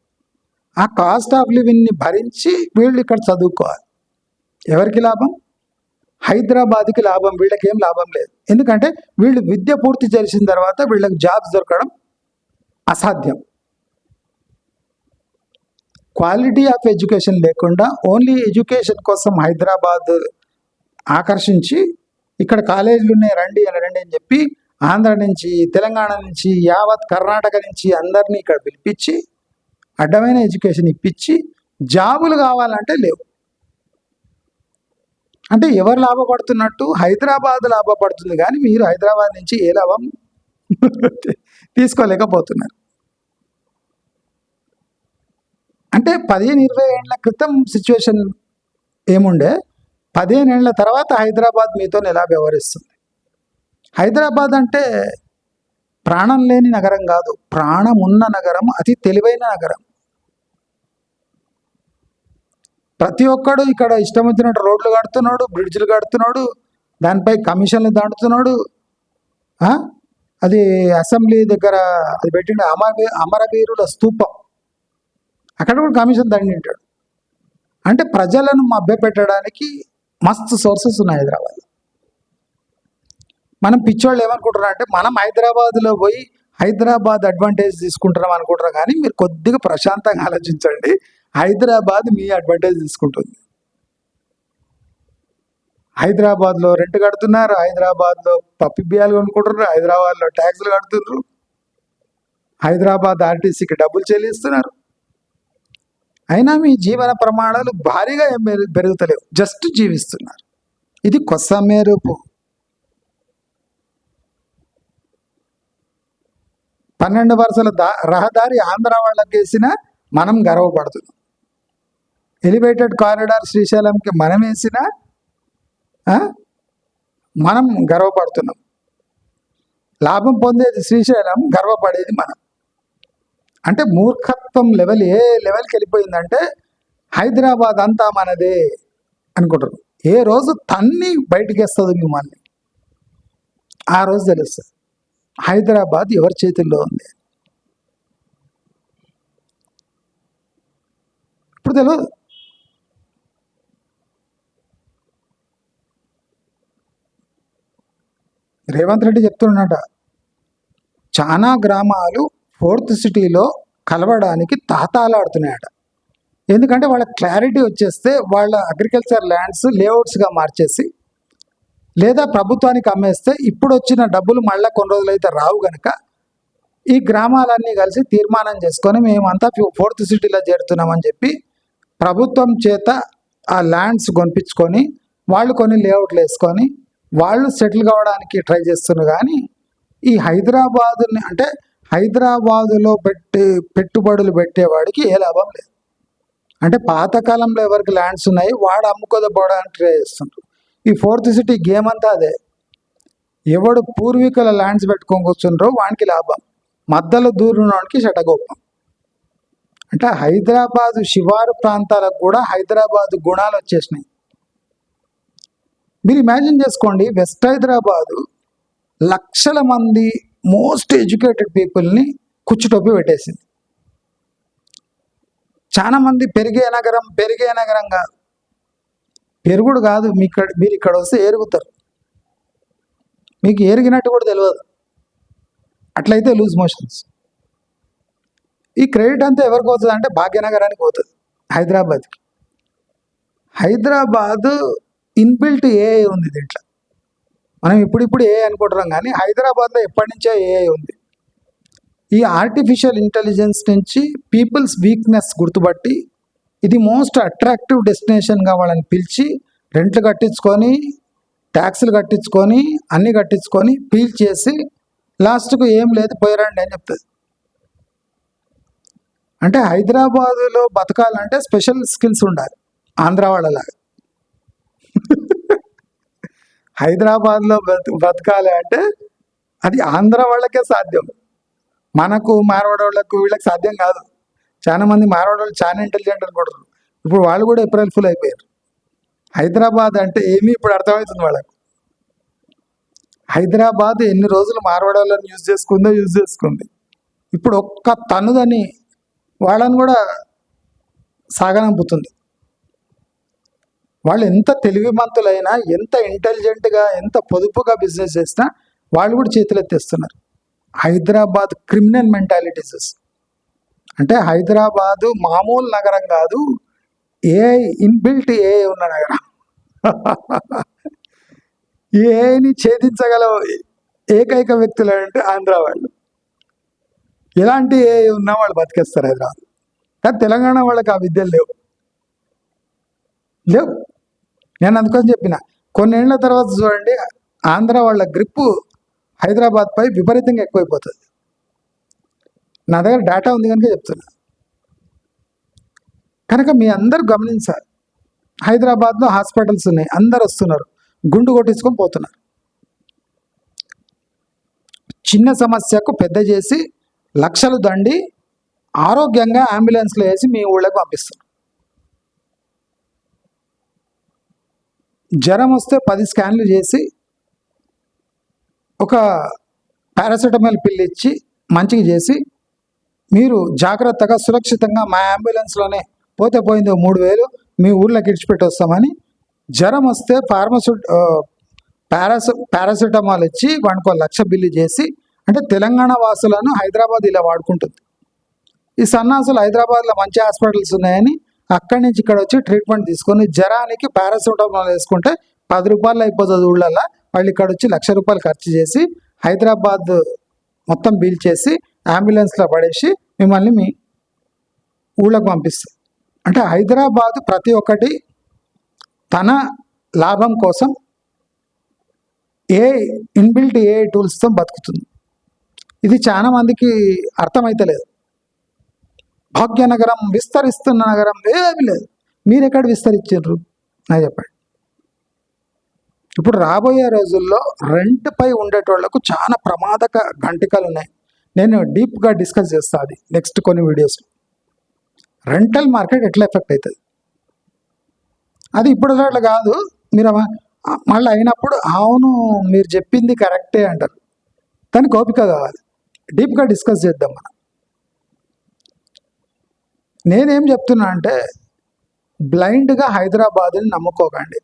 Speaker 1: ఆ కాస్ట్ ఆఫ్ లివింగ్ని భరించి వీళ్ళు ఇక్కడ చదువుకోవాలి. ఎవరికి లాభం? హైదరాబాద్కి లాభం. వీళ్ళకి ఏం లాభం లేదు. ఎందుకంటే వీళ్ళు విద్య పూర్తి చేసిన తర్వాత వీళ్ళకి జాబ్స్ దొరకడం అసాధ్యం. క్వాలిటీ ఆఫ్ ఎడ్యుకేషన్ లేకుండా ఓన్లీ ఎడ్యుకేషన్ కోసం హైదరాబాద్ ఆకర్షించి ఇక్కడ కాలేజీలు ఉన్నాయి రండి అని చెప్పి ఆంధ్ర నుంచి, తెలంగాణ నుంచి, యావత్ కర్ణాటక నుంచి అందరినీ ఇక్కడ పిలిపించి అడ్డమైన ఎడ్యుకేషన్ ఇప్పించి జాబులు కావాలంటే లేవు. అంటే ఎవరు లాభపడుతున్నట్టు? హైదరాబాద్ లాభపడుతుంది, కానీ మీరు హైదరాబాద్ నుంచి ఏ లాభం తీసుకోలేకపోతున్నారు. అంటే 15-20 ఏళ్ల క్రితం సిచ్యువేషన్ ఏముండే, 15 ఏళ్ల తర్వాత హైదరాబాద్ మీతో ఎలా వ్యవహరిస్తుంది? హైదరాబాద్ అంటే ప్రాణం లేని నగరం కాదు, ప్రాణం ఉన్న నగరం, అతి తెలివైన నగరం. ప్రతి ఒక్కడు ఇక్కడ ఇష్టం వచ్చినట్టు రోడ్లు కడుతున్నాడు, బ్రిడ్జ్లు కడుతున్నాడు, దానిపై కమిషన్లు దాటుతున్నాడు. అది అసెంబ్లీ దగ్గర అది పెట్టిండు అమరవీరుల స్తూపం, అక్కడ కూడా కమిషన్ దండింటాడు. అంటే ప్రజలను మభ్యపెట్టడానికి మస్తు సోర్సెస్ ఉన్నాయి హైదరాబాద్. మనం పిచ్చోళ్ళు ఏమనుకుంటున్నాం అంటే మనం హైదరాబాద్లో పోయి హైదరాబాద్ అడ్వాంటేజ్ తీసుకుంటున్నాం అనుకుంటున్నాం. కానీ మీరు కొద్దిగా ప్రశాంతంగా ఆలోచించండి, హైదరాబాద్ మీ అడ్వాంటేజ్ తీసుకుంటుంది. హైదరాబాద్లో రెంట్ కడుతున్నారు, హైదరాబాద్లో పప్పు బియ్యాలు కొనుక్కుంటున్నారు, హైదరాబాద్లో ట్యాక్సులు కడుతున్నారు, హైదరాబాద్ ఆర్టీసీకి డబ్బులు చెల్లిస్తున్నారు. అయినా మీ జీవన ప్రమాణాలు భారీగా ఏం పెరుగుతలేవు, జస్ట్ జీవిస్తున్నారు. ఇది కొసమేరుపు 12 వరుసల రహదారి ఆంధ్ర వాళ్ళకి వేసిన మనం గర్వపడుతున్నాం. ఎలివేటెడ్ కారిడార్ శ్రీశైలంకి మనం వేసిన మనం గర్వపడుతున్నాం. లాభం పొందేది శ్రీశైలం, గర్వపడేది మనం. అంటే మూర్ఖత్వం లెవెల్ ఏ లెవెల్కి వెళ్ళిపోయిందంటే హైదరాబాద్ అంతా మనదే అనుకుంటారు. ఏ రోజు తన్ని బయటికి వేస్తుంది మిమ్మల్ని, ఆ రోజు తెలుస్తుంది హైదరాబాద్ ఎవరి చేతుల్లో ఉంది. ఇప్పుడు తెలియదు. రేవంత్ రెడ్డి చెప్తున్నట, చాలా గ్రామాలు 4th సిటీలో కలవడానికి తాతాలాడుతున్నాయట. ఎందుకంటే వాళ్ళ క్లారిటీ వచ్చేస్తే వాళ్ళ అగ్రికల్చర్ ల్యాండ్స్ లేఅవుట్స్గా మార్చేసి లేదా ప్రభుత్వానికి అమ్మేస్తే ఇప్పుడు వచ్చిన డబ్బులు మళ్ళీ కొన్ని రోజులైతే రావు గనక ఈ గ్రామాలన్నీ కలిసి తీర్మానం చేసుకొని మేమంతా 4th సిటీలో చేరుతున్నామని చెప్పి ప్రభుత్వం చేత ఆ ల్యాండ్స్ కొనిపించుకొని వాళ్ళు కొన్ని లేఅవుట్లు వేసుకొని వాళ్ళు సెటిల్ కావడానికి ట్రై చేస్తున్నారు. కానీ ఈ హైదరాబాదుని అంటే హైదరాబాదులో పెట్టుబడులు పెట్టేవాడికి ఏ లాభం లేదు. అంటే పాతకాలంలో ఎవరికి ల్యాండ్స్ ఉన్నాయి వాడు అమ్ముకోదపోవడానికి ట్రై చేస్తుంటారు. ఈ 4th సిటీ గేమ్ అంతా అదే. ఎవడు పూర్వీకుల ల్యాండ్స్ పెట్టుకొని కూర్చుంటారో వానికి లాభం, మధ్యలో దూరునోడికి శటగోపం. అంటే హైదరాబాదు శివారు ప్రాంతాలకు కూడా హైదరాబాదు గుణాలు వచ్చేసినాయి. మీరు ఇమాజిన్ చేసుకోండి, వెస్ట్ హైదరాబాదు లక్షల మంది మోస్ట్ ఎడ్యుకేటెడ్ పీపుల్ని కుచ్చుటొప్పి పెట్టేసింది. చాలా మంది పెరిగే నగరంగా పెరుగుడు కాదు, మీరు ఇక్కడ వస్తే ఎరుగుతారు, మీకు ఎరిగినట్టు కూడా తెలియదు. అట్లయితే లూజ్ మోషన్స్. ఈ క్రెడిట్ అంతా ఎవరికి పోతుంది అంటే భాగ్యనగరానికి పోతుంది, హైదరాబాద్కి. హైదరాబాద్ ఇన్బిల్ట్ ఏఐ ఉంది దీంట్లో. మనం ఇప్పుడు ఏఐ అనుకుంటున్నాం కానీ హైదరాబాద్లో ఎప్పటి నుంచో ఏఐ ఉంది. ఈ ఆర్టిఫిషియల్ ఇంటెలిజెన్స్ నుంచి పీపుల్స్ వీక్నెస్ గుర్తుపట్టి ఇది మోస్ట్ అట్రాక్టివ్ డెస్టినేషన్గా వాళ్ళని పిలిచి రెంట్లు కట్టించుకొని ట్యాక్సులు కట్టించుకొని అన్నీ కట్టించుకొని పీల్ చేసి లాస్ట్కు ఏం లేదు పోయిరండి అని చెప్తుంది. అంటే హైదరాబాదులో బతకాలంటే స్పెషల్ స్కిల్స్ ఉండాలి ఆంధ్ర వాళ్ళలాగా. హైదరాబాద్లో బతకాలి అంటే అది ఆంధ్ర వాళ్ళకే సాధ్యం, మనకు మార్వాడోళ్ళకు వీళ్ళకి సాధ్యం కాదు. చాలా మంది మార్వాడోళ్ళు చాలా ఇంటెలిజెంట్ అనుకుంటారు. ఇప్పుడు వాళ్ళు కూడా ఏప్రిల్ ఫుల్ అయిపోయారు. హైదరాబాద్ అంటే ఏమీ ఇప్పుడు అర్థమవుతుంది వాళ్ళకు. హైదరాబాద్ ఎన్ని రోజులు మార్వాడోళ్ళని యూజ్ చేసుకుంది. ఇప్పుడు ఒక్క తనుదని వాళ్ళని కూడా సాగనంపుతుంది. వాళ్ళు ఎంత తెలివిమంతులైనా, ఎంత ఇంటెలిజెంట్గా, ఎంత పొదుపుగా బిజినెస్ చేసినా వాళ్ళు కూడా చేతులెత్తేస్తున్నారు. Hyderabad criminal mentalities. అంటే హైదరాబాదు మామూలు నగరం కాదు, ఏఐ ఇన్బిల్ట్ ఏఐ ఉన్న నగరం. ఏఐని ఛేదించగల ఏకైక వ్యక్తులు అంటే ఆంధ్ర వాళ్ళు. ఎలాంటి ఏఐ ఉన్నా వాళ్ళు బతికేస్తారు హైదరాబాద్. కానీ తెలంగాణ వాళ్ళకి ఆ విద్యలు లేవు. నేను అందుకని చెప్పిన కొన్నేళ్ల తర్వాత చూడండి ఆంధ్ర వాళ్ళ గ్రిప్పు హైదరాబాద్ పై విపరీతంగా ఎక్కువైపోతుంది. నా దగ్గర డేటా ఉంది కనుక చెప్తున్నా. కనుక మీ అందరూ గమనించాలి, హైదరాబాద్లో హాస్పిటల్స్ ఉన్నాయి, అందరు వస్తున్నారు, గుండు కొట్టించుకొని పోతున్నారు. చిన్న సమస్యకు పెద్ద చేసి లక్షలు దండి ఆరోగ్యంగా అంబులెన్స్లో వేసి మీ ఊళ్ళకి పంపిస్తారు. జ్వరం వస్తే 10 స్కాన్లు చేసి ఒక పారాసిటమాల్ పిల్లు ఇచ్చి మంచిగా చేసి మీరు జాగ్రత్తగా సురక్షితంగా మా అంబులెన్స్లోనే పోతే పోయింది 3000 మీ ఊళ్ళోకి ఇడిచిపెట్టి వస్తామని జ్వరం వస్తే పారాసిటమాల్ ఇచ్చి వానికి 1 లక్ష బిల్లు చేసి, అంటే తెలంగాణ వాసులను హైదరాబాద్ ఇలా వాడుకుంటుంది. ఈ సన్నాసులు హైదరాబాద్లో మంచి హాస్పిటల్స్ ఉన్నాయని అక్కడి నుంచి ఇక్కడ వచ్చి ట్రీట్మెంట్ తీసుకొని జ్వరానికి పారాసిటమాల్ వేసుకుంటే 10 రూపాయలు అయిపోతుంది ఊళ్ళల్లో. వాళ్ళు ఇక్కడ వచ్చి 1 లక్ష రూపాయలు ఖర్చు చేసి హైదరాబాద్ మొత్తం బిల్ చేసి అంబులెన్స్లో పడేసి మిమ్మల్ని మీ ఊళ్ళకు పంపిస్తారు. అంటే హైదరాబాద్ ప్రతి ఒక్కటి తన లాభం కోసం ఇన్బిల్ట్ ఏఐ టూల్స్తో బతుకుతుంది. ఇది చాలా మందికి అర్థమైతలేదు. భాగ్యనగరం విస్తరిస్తున్న నగరం ఏమీ లేదు. మీరు ఎక్కడ విస్తరించారు నాకు చెప్పండి. ఇప్పుడు రాబోయే రోజుల్లో రెంట్పై ఉండేటోళ్లకు చాలా ప్రమాదక గంటికలు ఉన్నాయి. నేను డీప్గా డిస్కస్ చేస్తాను అది నెక్స్ట్ కొన్ని వీడియోస్లో. రెంటల్ మార్కెట్ ఎట్లా ఎఫెక్ట్ అవుతుంది అది ఇప్పుడు అట్లా కాదు. మీరు మళ్ళీ అయినప్పుడు అవును మీరు చెప్పింది కరెక్టే అంటారు. దానికి ఓపిక కావాలి. డీప్గా డిస్కస్ చేద్దాం మనం. నేనేం చెప్తున్నా అంటే బ్లైండ్గా హైదరాబాదుని నమ్ముకోకండి.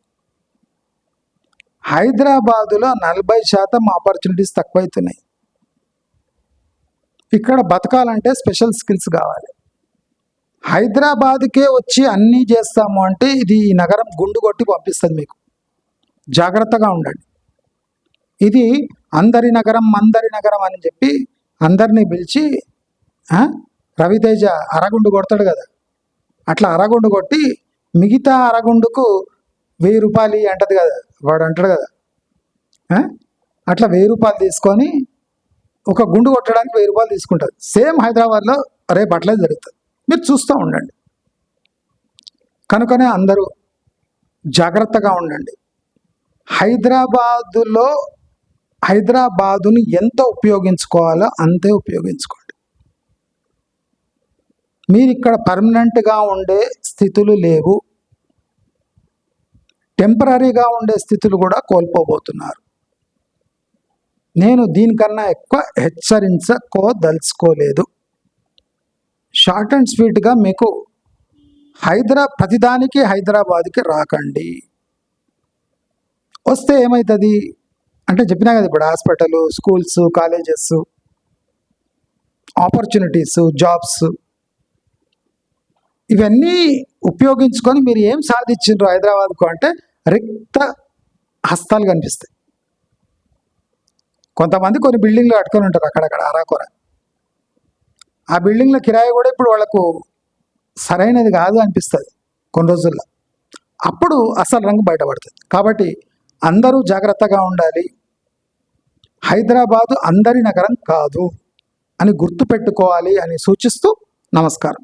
Speaker 1: హైదరాబాదులో 40% ఆపర్చునిటీస్ తక్కువైతున్నాయి. ఇక్కడ బతకాలంటే స్పెషల్ స్కిల్స్ కావాలి. హైదరాబాద్కే వచ్చి అన్నీ చేస్తాము అంటే ఇది ఈ నగరం గుండు కొట్టి పంపిస్తుంది. మీకు జాగ్రత్తగా ఉండండి. ఇది అందరి నగరం మందరి నగరం అని చెప్పి అందరినీ పిలిచి రవితేజ అరగుండు కొడతాడు కదా, అట్లా అరగుండు కొట్టి మిగతా అరగుండుకు 1000 రూపాయలు అంటది కదా, వాడు అంటాడు కదా, అట్లా 1000 రూపాయలు తీసుకొని ఒక గుండు కొట్టడానికి 1000 రూపాయలు తీసుకుంటుంది. సేమ్ హైదరాబాద్లో రేపు అట్లే జరుగుతుంది. మీరు చూస్తూ ఉండండి. కనుకనే అందరూ జాగ్రత్తగా ఉండండి. హైదరాబాదుని ఎంత ఉపయోగించుకోవాలో అంతే ఉపయోగించుకోండి. మీరు ఇక్కడ పర్మనెంట్గా ఉండే స్థితులు లేవు, టెంపరీగా ఉండే స్థితులు కూడా కోల్పోబోతున్నారు. నేను దీనికన్నా ఎక్కువ హెచ్చరించుకోదలుచుకోలేదు. షార్ట్ అండ్ స్వీట్గా మీకు ప్రతిదానికి హైదరాబాద్కి రాకండి. వస్తే ఏమవుతుంది అంటే చెప్పినా కదా, ఇప్పుడు hospital, schools, colleges, opportunities, jobs ఇవన్నీ ఉపయోగించుకొని మీరు ఏం సాధించారు హైదరాబాద్కు అంటే రిక్త హస్తాలు కనిపిస్తాయి. కొంతమంది కొన్ని బిల్డింగ్లు కట్టుకొని ఉంటారు అక్కడక్కడ అరాకొర. ఆ బిల్డింగ్ల కిరాయి కూడా ఇప్పుడు వాళ్ళకు సరైనది కాదు అనిపిస్తుంది కొన్ని రోజుల్లో. అప్పుడు అసలు రంగు బయటపడుతుంది. కాబట్టి అందరూ జాగ్రత్తగా ఉండాలి. హైదరాబాదు అందరి నగరం కాదు అని గుర్తుపెట్టుకోవాలి అని సూచిస్తూ నమస్కారం.